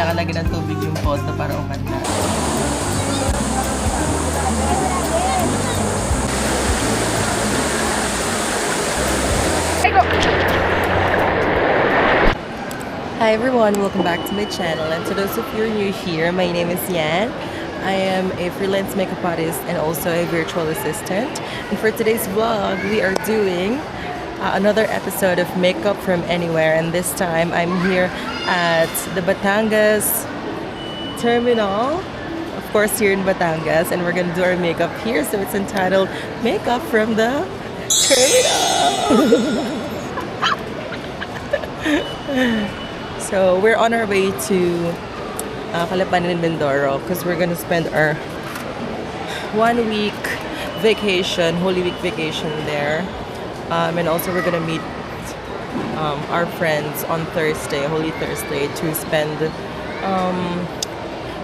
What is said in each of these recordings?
kailangan lagi ng tubig yung photo para umanda. Hi everyone, welcome back to my channel, and to those of you who are new here, my name is Yan. I am a freelance makeup artist and also a virtual assistant. And for today's vlog, we are doing another episode of Makeup from Anywhere, and this time I'm here at the Batangas terminal, of course here in Batangas, and we're gonna do our makeup here, so it's entitled Makeup from the Terminal. So we're on our way to Calapan and Mindoro because we're gonna spend our 1 week vacation, Holy Week vacation there. And also we're gonna meet our friends on Thursday, Holy Thursday, to spend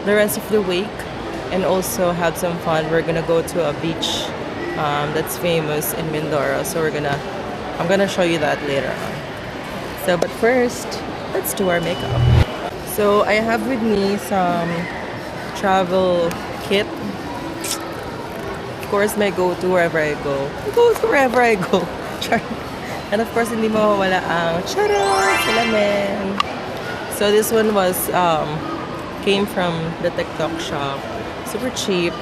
the rest of the week and also have some fun. We're gonna go to a beach that's famous in Mindoro, so I'm gonna show you that later on. So but first, let's do our makeup. So I have with me some travel kit. Of course, my go-to wherever I go. Wherever I go. And of course, hindi mawawala ang charot, salamin. So this one was came from the TikTok shop. Super cheap.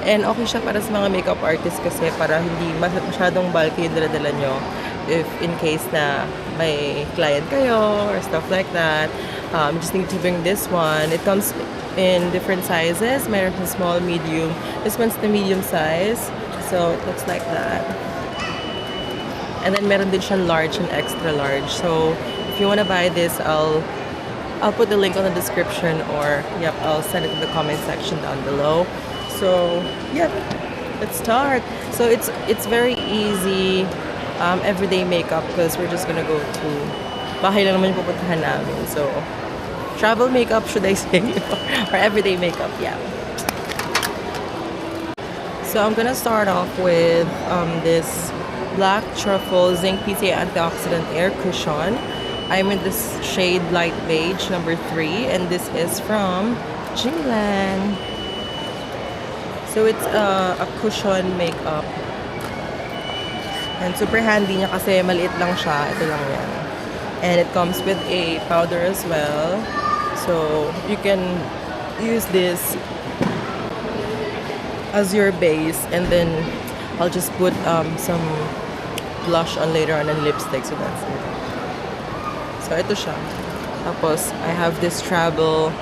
And okay siya para sa mga makeup artists kasi para hindi masyadong bulky yung dala-dala nyo. If in case na may client kayo or stuff like that, you just need to bring this one. It comes in different sizes. Meron sa small, medium. This one's the medium size. So it looks like that. And then meron din siyang large and extra large. So if you wanna buy this, I'll put the link on the description, or yep, I'll send it in the comment section down below. So yep, let's start. So it's very easy everyday makeup because we're just gonna go to bahay lang naman yung pupuntahan namin. So travel makeup, should I say, or everyday makeup, yeah. So I'm gonna start off with this Black Truffle Zinc PCA Antioxidant Air Cushion. I'm in this shade Light Beige number 3, and this is from Jinglan. So it's a cushion makeup. And super handy niya kasi maliit lang siya. Ito lang yan. And it comes with a powder as well. So you can use this as your base, and then I'll just put some blush on later on and lipstick. So that's it. So ito siya. Tapos I have this travel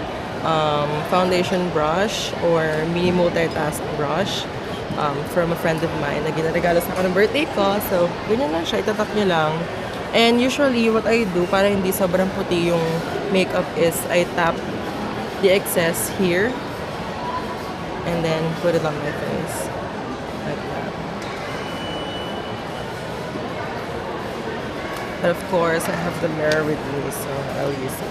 foundation brush or mini multitask brush from a friend of mine na ginarigalo sa ako ng birthday ko. So ganyan lang siya, itatap nyo lang. And usually what I do para hindi sobrang puti yung makeup is I tap the excess here and then put it on my face like that. But of course I have the mirror with me, so I'll use it.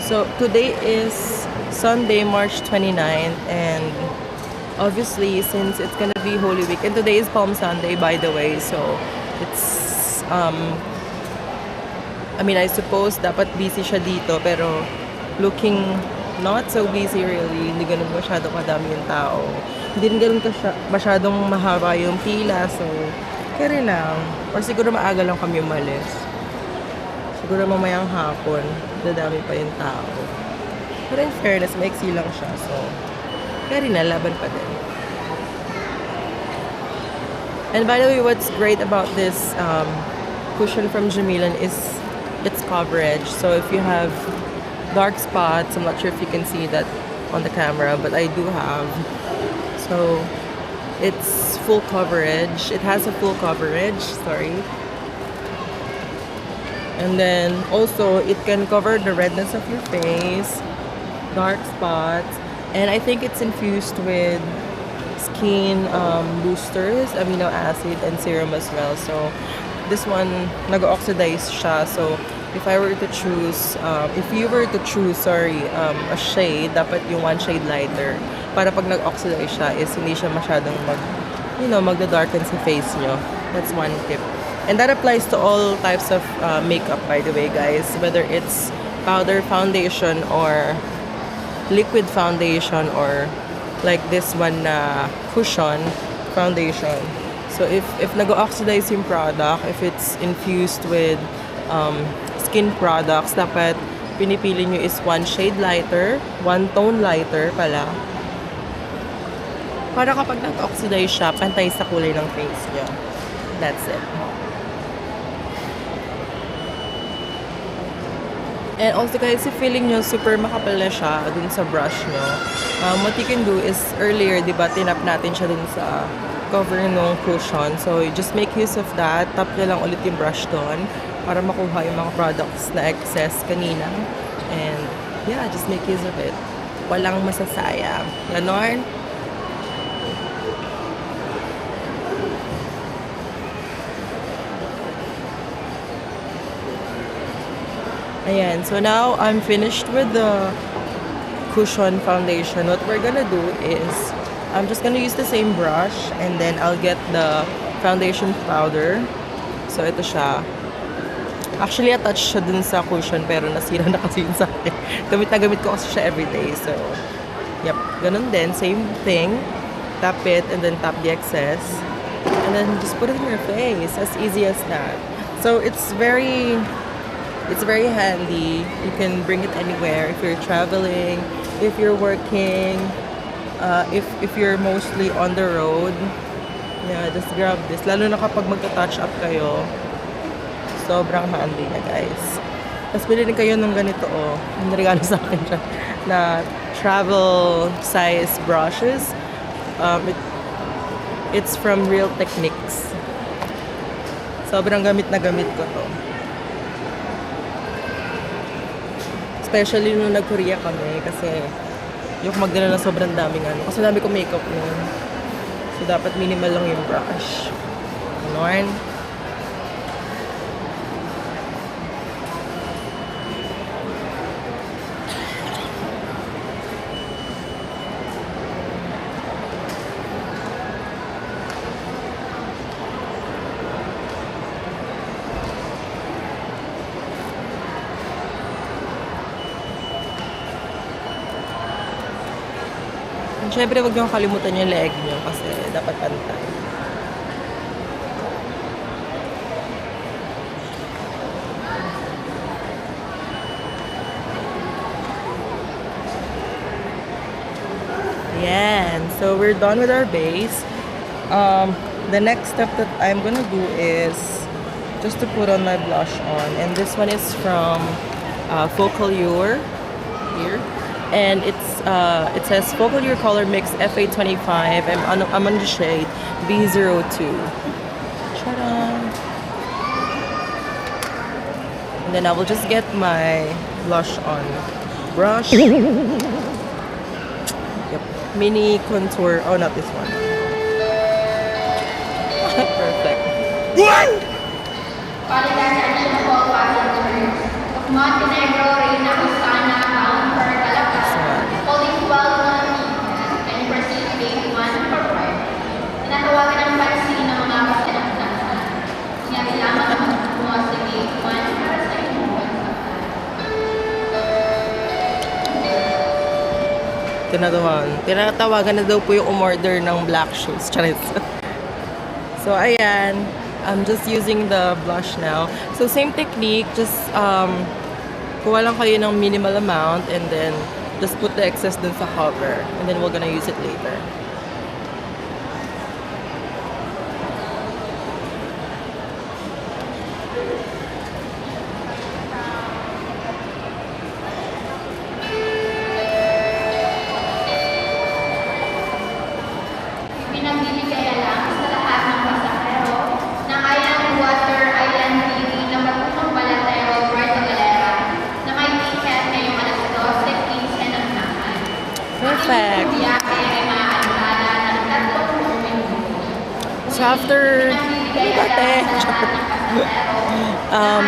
So today is Sunday, March 29th, and obviously since it's gonna be Holy Week, and today is Palm Sunday, by the way, so it's I mean, I suppose dapat busy siya dito, pero looking not so busy really. Hindi ganun masyado kadami yung tao. Hindi rin ganun masyadong mahaba yung pila, so kaya lang. Or siguro maaga lang kami umalis. Siguro mamayang hapon, dadami pa yung tao. Pero in fairness, maiksi lang siya. So, kaya rin laban pa din. And by the way, what's great about this cushion from Jamilan is its coverage. So if you have dark spots, I'm not sure if you can see that on the camera, but I do have. So, it's full coverage. It has a full coverage, sorry. And then also it can cover the redness of your face, dark spots, and I think it's infused with skin boosters, amino acid, and serum as well. So this one, nag-oxidize siya. So, if I were to choose, if you were to choose, a shade, dapat yung one shade lighter. Para pag nag-oxidize siya, is hindi siya masyadong magda-darken sa face nyo. That's one tip. And that applies to all types of makeup, by the way, guys. Whether it's powder foundation or liquid foundation or like this one na cushion foundation. So if nag-oxidize yung product, if it's infused with skin products, dapat pinipili nyo is one shade lighter, one tone lighter pala. Para kapag nag-oxidize siya, pantay sa kulay ng face nyo. That's it. And also guys, if feeling nyo super makapal na siya dun sa brush nyo, what you can do is earlier, di ba, tinap natin siya dun sa cover ng cushion. So, you just make use of that. Tap nyo lang ulit yung brush doon para makuha yung mga products na excess kanina. And, yeah, just make use of it. Walang masasayang. Ganon. Ayan. So, now, I'm finished with the cushion foundation. What we're gonna do is, I'm just gonna use the same brush and then I'll get the foundation powder. So, ito siya. Actually, attached siya dun sa cushion pero nasira na kasi yun sa akin. Gamit na gamit ko kasi siya everyday. So, yep. Ganun din. Same thing. Tap it and then tap the excess. And then just put it in your face. As easy as that. So, it's very handy. You can bring it anywhere if you're traveling, if you're working, if you're mostly on the road. Yeah, just grab this. Lalo na kapag magta-touch up kayo, sobrang handy na, guys. Tapos bilhin kayo ng ganito, yung regalo sa akin siya, na travel size brushes. It's from Real Techniques. Sobrang gamit na gamit ko to. Especially nung nag-Korea kami kasi yung magdala na sobrang daming kasi dami ko makeup nun. So, dapat minimal lang yung brush. Ganon. Siyempre, huwag niyong kalimutan yung leg niyo kasi dapat pantay. Yan. So, we're done with our base. The next step that I'm gonna do is just to put on my blush on. And this one is from Focallure here. And it says Focallure Color Mix FA25. I'm on the shade B02. Ta-da! And then I will just get my blush on brush. Yep. Mini contour. Oh, not this one. Perfect. What? Montenegro, Reina Costana, bound for Galapagos, holding 12 millimeters, and proceed date 1 for pride. Tinatawagan ang pansin ng mga kasinaktasan. Sinabi lamang ang magkumuha sa date 1 para sa inyong bansa. Tinatawagan na daw po yung umorder ng black shoes. Charis. So, ayan. I'm just using the blush now. So, same technique. Just, kuha lang kayo ng minimal amount and then just put the excess dun sa cover. And then we're gonna use it later. Perfect. So after um,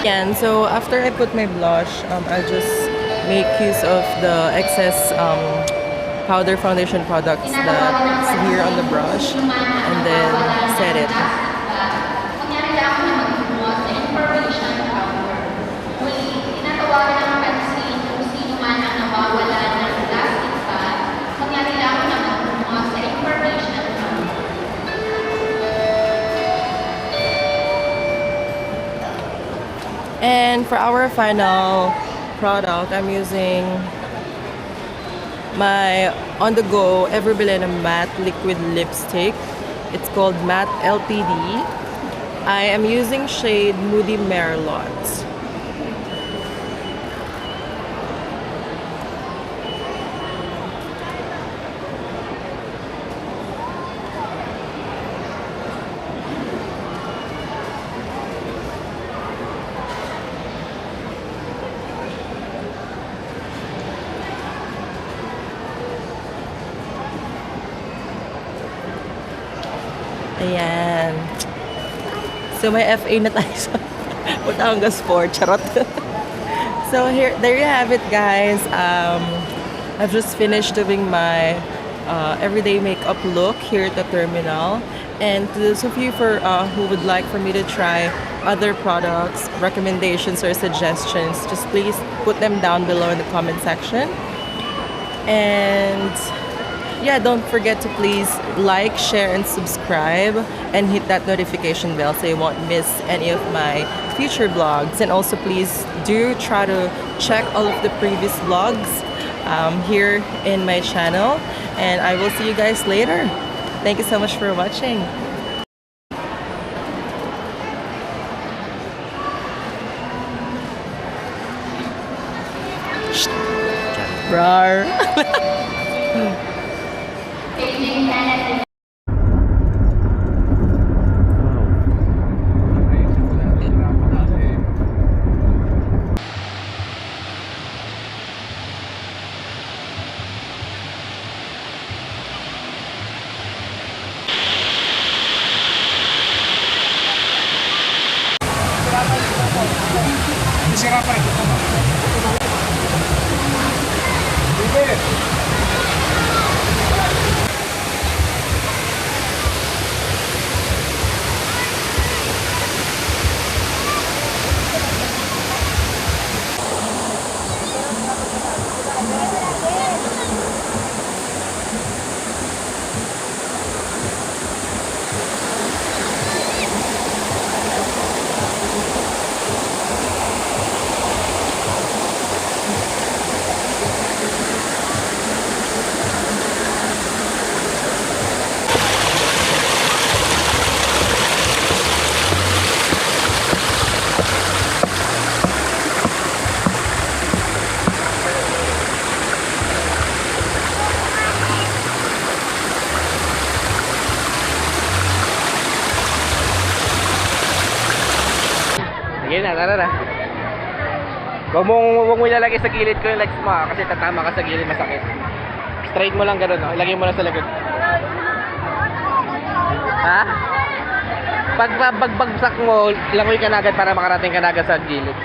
Yan. So after I put my blush, I'll just make use of the excess powder foundation products that's here on the brush and then set it. And for our final product, I'm using my On The Go Ever Bilena Matte Liquid Lipstick. It's called Matte LTD. I am using shade Moody Merlot. Ayan. So may FA na tayo sa Batangas 4. Charot. So there you have it, guys. I've just finished doing my everyday makeup look here at the terminal. And to those of you who would like for me to try other products, recommendations or suggestions, just please put them down below in the comment section. And yeah, don't forget to please like, share, and subscribe, and hit that notification bell so you won't miss any of my future vlogs. And also please do try to check all of the previous vlogs here in my channel. And I will see you guys later. Thank you so much for watching. Rar. Sige na, tara na. Huwag mo ilalagay sa gilid ko yung legs mo kasi tatama ka sa gilid, masakit. Straight mo lang gano'n, no? Ilagay mo lang sa likod. Ha? Pag bagbagsak mo, langoy ka na agad para makarating ka na agad sa gilid.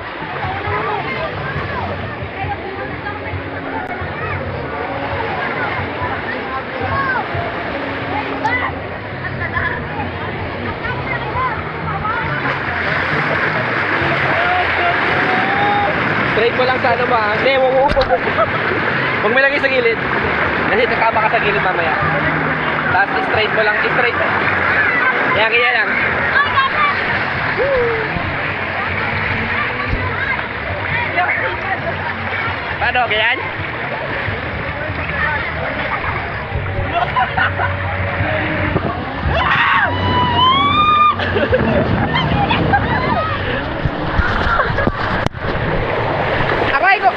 Straight mo lang sa ano ba? Hindi, huwag mo lagay sa gilid. Kasi tatama ka sa gilid mamaya. Tapos straight mo lang, straight. Yan, kaya lang. Paano, ganyan? Aray ko!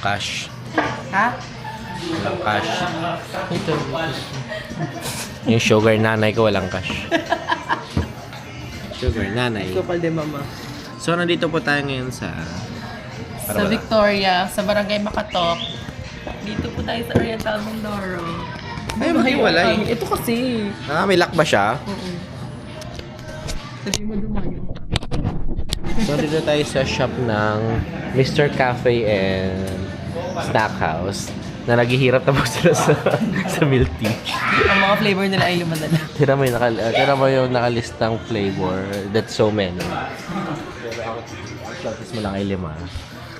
cash. Ha? Walang cash. Ito. Yung sugar nanay ko walang cash. Sugar nanay. Kupal de mama. So, nandito po tayo ngayon sa... Sa Victoria, sa Barangay Makatok. Dito po tayo sa Oriental Mindoro. Ay, mahiwalay. Ito kasi. May lock ba siya? Oo. Sabi mo dumayo. So, dito tayo sa shop ng Mr. Cafe and Snack House na naghihirap na po sila sa milk tea. Ang mga flavor nila ay lumadala. Tira mo yung nakalistang flavor. That's so many. Pero ako, mo lang ay 5.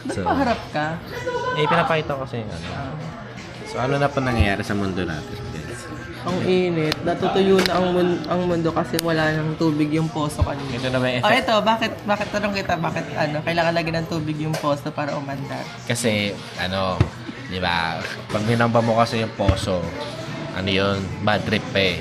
Ba't paharap ka? Pinapakita ko kasi yung ano. So, ano na po nangyayari sa mundo natin, guys? Ang init. Natutuyo na ang mundo kasi wala nang tubig yung poso kanina. Ito na may Oh, ito. Bakit tanong kita, bakit kailangan lagi ng tubig yung poso para umandar? Kasi, di ba, pag minamba mo kasi yung poso, bad trip pa eh.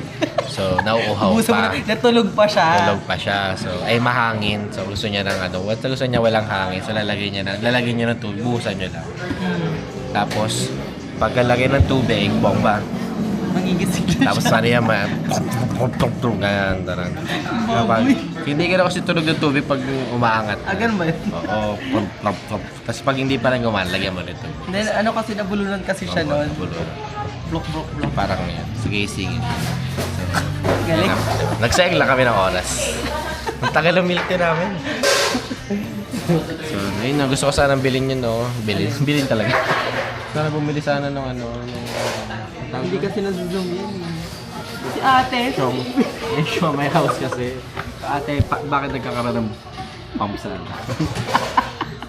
So, nauuhaw Gusto mo pa. natulog pa siya. Tulog pa siya. So, ay mahangin. So, gusto niya ng gusto niya walang hangin. So, lalagyan niya ng tubig. Buhusan niya lang. Tapos, pagkalagay ng tubig, bomba. Mangigisig na Tapos, siya. paano yan, ganyan, tarang. Hindi ka na kasi tulog ng tubig pag umaangat. Ganun ba yun? Oo, plop. Tapos, pag hindi pa rin gumaan, lagyan mo nito. Then, kasi nabulunan kasi siya noon. Blok. Parang yan. Sige, singin. So, Galing. nagsayang lang kami ng oras. Ang tagal ng milk tea namin. So, ayun na. Gusto ko sanang bilhin yun, no? Bilhin talaga. Sana bumili sana ng Hindi kasi nag-zoom yan eh. Si ate. Show my house kasi. Ate, bakit nagkakaroon ng pump sa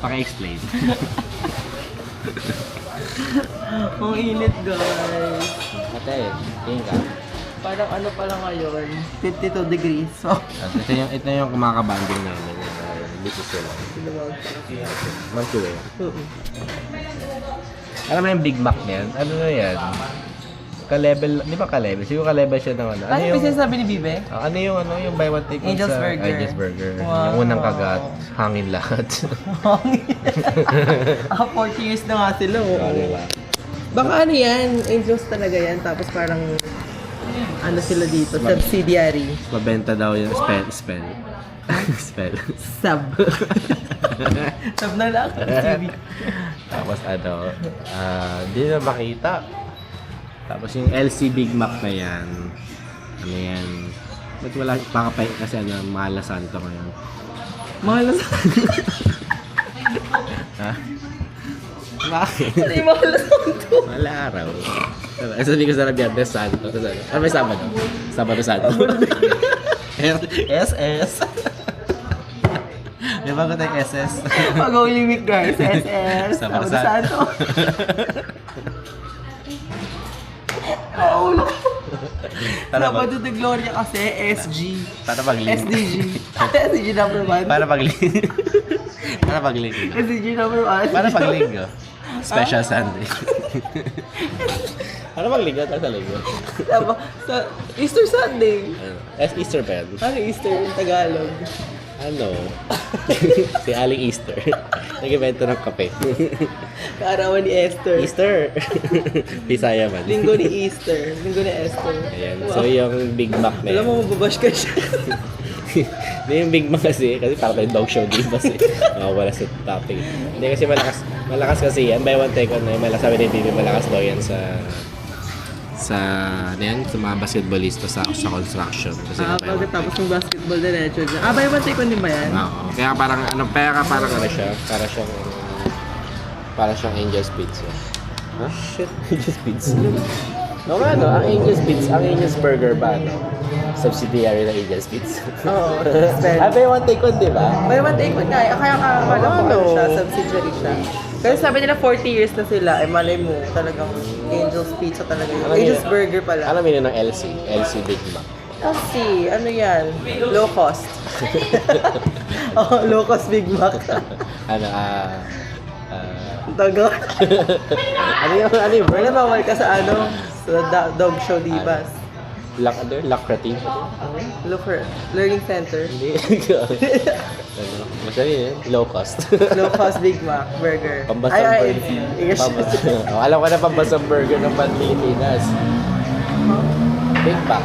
Paki-explain. Ang init, guys. Ate, tingin ka. Parang pa lang ngayon. 52 degrees. So, Ito yung kumakabanding namin. Dito sila. Microwave. Alam mo yung Big Mac niyan? Ano na yan? Ka-level, di ba ka-level? Siguro ka-level siya ng ano. Ano yung sinasabi ni Bibe? Ano yung buy one take one Angel's sa Burger. Angel's Burger. Wow. Yung unang kagat, hangin lahat. 40 years na nga sila. Oo. Diba? Baka yan? Angels talaga yan. Tapos parang sila dito? Subsidiary. Mabenta daw yung spell. Sub. Sub na lang. TV. Tapos di na makita. Tapos yung LC Big Mac na yan. Ano yan? Ba't wala pakapay kasi mahal na santo ngayon. Mahal na Ha? Bakit? Hindi mahal na santo. Mahal na araw. Sabi ko sa Biyernes Santo. Ano may Sabado? Sabado Santo. SS. Di ba ko tayong SS? Pag-Holy Week, guys. SS. Sabado Sabado Santo. Oo, ulo. Sabado de Gloria kasi SG. Para pag-link. SDG. SDG number 1. Para pag-link. Para pag-link. SDG number 1. Para pag-link. Special Sunday. Para pag-link ka sa linggo. Sa Easter Sunday. Easter pa yan. Ano Easter in Tagalog? Si Aling Easter. Nag-evento ng kape. Kaarawan ni Esther. Easter! Bisaya man. Linggo ni Easter. Linggo ni Esther. Ayan. So yung Big Mac na Alam mo, mababash ka siya. Hindi yung Big Mac kasi parang tayo dog show din kasi wala sa topic. Hindi kasi malakas kasi yan. Buy one take one na yung sabi ni Bibi, malakas daw yan sa mga basketballista sa construction. Kasi Pagkatapos ng basketball, diretso dyan. Buy one take one din ba yan? Oo. Kaya parang siya. Para siyang Angel's Pizza. Huh? Shit. Angel's Pizza. No, ang Angel's Burger ba, subsidiary ng Angel's Pizza. Oo. Buy one take one, di ba? Buy one take one nga. Kaya akala ko siya, subsidiary siya. Pero sabi nila 40 years na sila, malay mo, talagang Angel's Pizza talaga yun. Angel's Burger pala. Ano meaning ng LC? LC Big Mac. Kasi, ano yan? Low cost. Low cost Big Mac. Tagal. Ano yung Wala bawal ka sa sa dog show, Divas. Lacrating. Look for Learning Center. Hindi. Masaya yun. Low cost. Low cost Big Mac burger. Pambasang Ay, burger. English. Oh, alam ko na pambasang burger ng Pilipinas. Big Mac.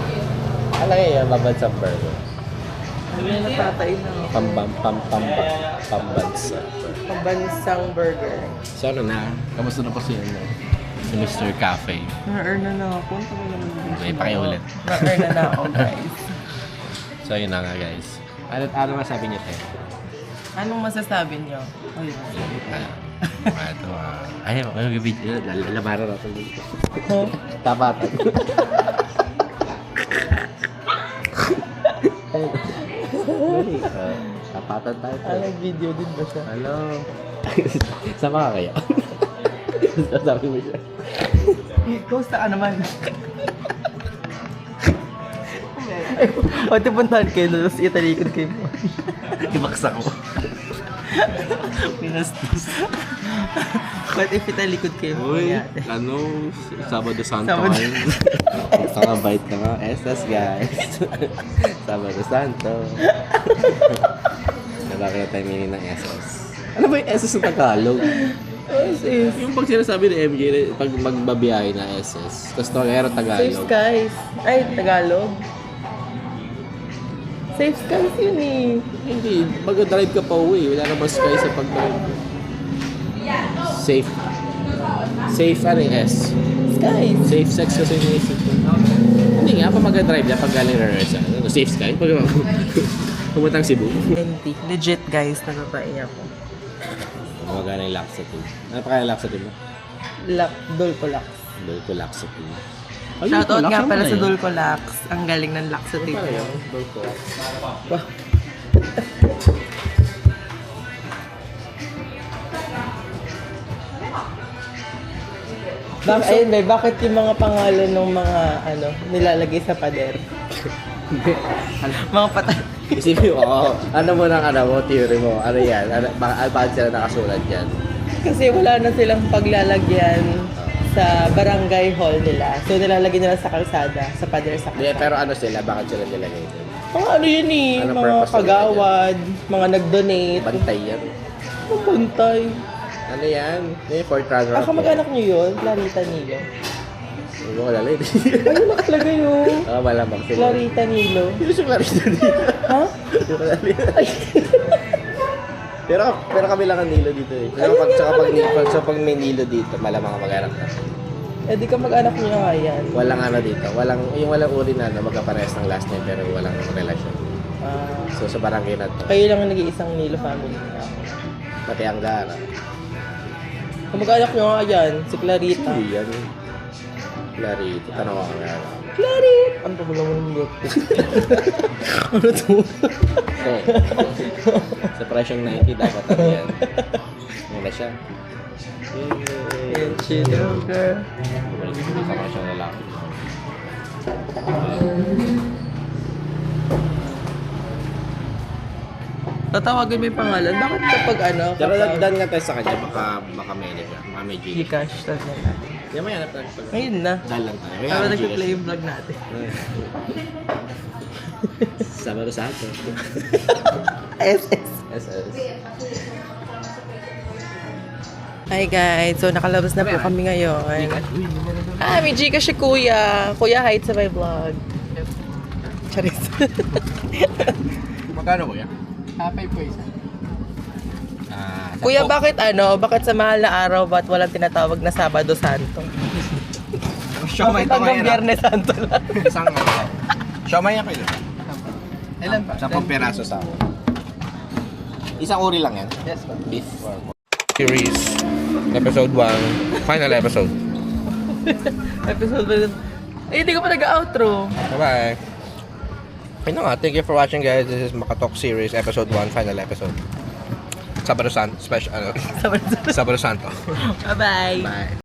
Alam nga yun, pambasang burger. Ano yung natatay na? Pambansa. Pambansang burger. So ano na? Kamusta na po siya si Mr. Cafe? Na-earn na ako. Punta mo naman. May pakiulit. Na-earn na ako, guys. So yun na nga guys. Ano masabi niyo tayo? Anong masasabi niyo? Ay, Ay, mag-video. Lalabaran natin dito. huh? Tapatan. Tapatan tayo. Nag-video din ba siya? Hello. Sama ka kaya? Sabi mo siya. Kumusta ka naman? O, puntahan kayo doon, tapos italikod kayo mo. Ibaksa ko. Pinastos. What if italikod kayo mo? Uy, Ate? Sabado Santo Sabado. ngayon. Nakabait ka nga. SS guys. Sabado Santo. Nabakala tayo mini ng SS. Ano ba yung SS ng Tagalog? SS. Yung pag sinasabi ni MJ, pag magbabiyahe na SS, tapos Torero Safe Tagalog. Skies. Ay, Tagalog. Safe Skies yun eh. Hindi, mag-drive ka pa uwi. Wala namang sky sa pag-drive. Safe. Safe ano yung S? Skies. Safe sex kasi yung isip ko. Hindi nga, pa mag-drive na pag galing rehearsal. Ano, safe sky? Pag pumatang Cebu. Hindi. Legit guys, nagpapain ako. Magana yung laxative. Ano pa kaya laxative mo? Dulcolax. Dulcolaxative. Shoutout nga pala sa Dulcolax. Ang galing ng laxative. Dulcolax. Wow. Ayun, may bakit yung mga pangalan ng mga nilalagay sa pader? Mga patay. Isipin mo, ano mo ng theory mo? Ano yan? Bakit sila nakasulat yan? Kasi wala na silang paglalagyan sa barangay hall nila. So nilalagay nila sa kalsada, sa pader sa Hindi, kalsada. pero ano sila? Bakit sila nilagay dun? Mga ano yun eh, Ano mga purpose nila kagawad, mga nag-donate. Bantay yan. Ang bantay. Ano yan? Yung Fort Runner. Ah, kamag-anak niyo yun? Clarita Nilo. Hindi ko kalala yun. Ayun na talaga yun. Malamang sila. Clarita Nilo. Hindi siya Clarita dito. Ha? Hindi ko kalala yun. Pero kami lang ang Nilo dito eh. Ayun nga Pag may Nilo dito, malamang ang mag-anak na. Eh di ka mag-anak niyo nga yan. Walang ano dito. Yung walang uri na magkaparehas ng last name pero walang relasyon. Ah, So sa barangay na to, kayo lang ang nag-iisang Nilo family. pati ang gara. Kamag-anak niyo nga yan, si Clarita. Hindi yan. Clarita. Tanong ko ang gara. Clarit! Ano pa mo ng look? Ano to? Okay. Sa presyong 90, dapat ano yan. Ano na siya? And she know, girl. Bumalik ko sa presyong lalaki. Tatawagin mo yung pangalan. Bakit kapag Pero dan nga tayo sa kanya, baka may siya. Baka may Gcash. Gcash, tas na natin. Yan may hanap tayo. Ngayon na. Dahil lang tayo. Para nag-play yung vlog natin. Sabado Santo. SS. SS. Hi guys, so nakalabas na po kami ngayon. May Gcash si Kuya. Kuya, hi sa my vlog. Charis. Magkano ko yan? Hapay po isa. Kuya, bakit Bakit sa mahal na araw, ba't walang tinatawag na Sabado Santo? Siomay Bakit hanggang Biyernes Santo lang? Isang siomay ako yun. Ilan pa? 10 peraso sa ako. Isang uri lang yan. Yes po. Beef or series. Episode 1. Final episode. Episode ba yun? Hindi ko pa nag-outro. Bye-bye. Ayun nga, thank you for watching guys. This is Makatalk series, episode 1, final episode. Sabado Santo, special, Sabado Santo. Bye-bye. Bye.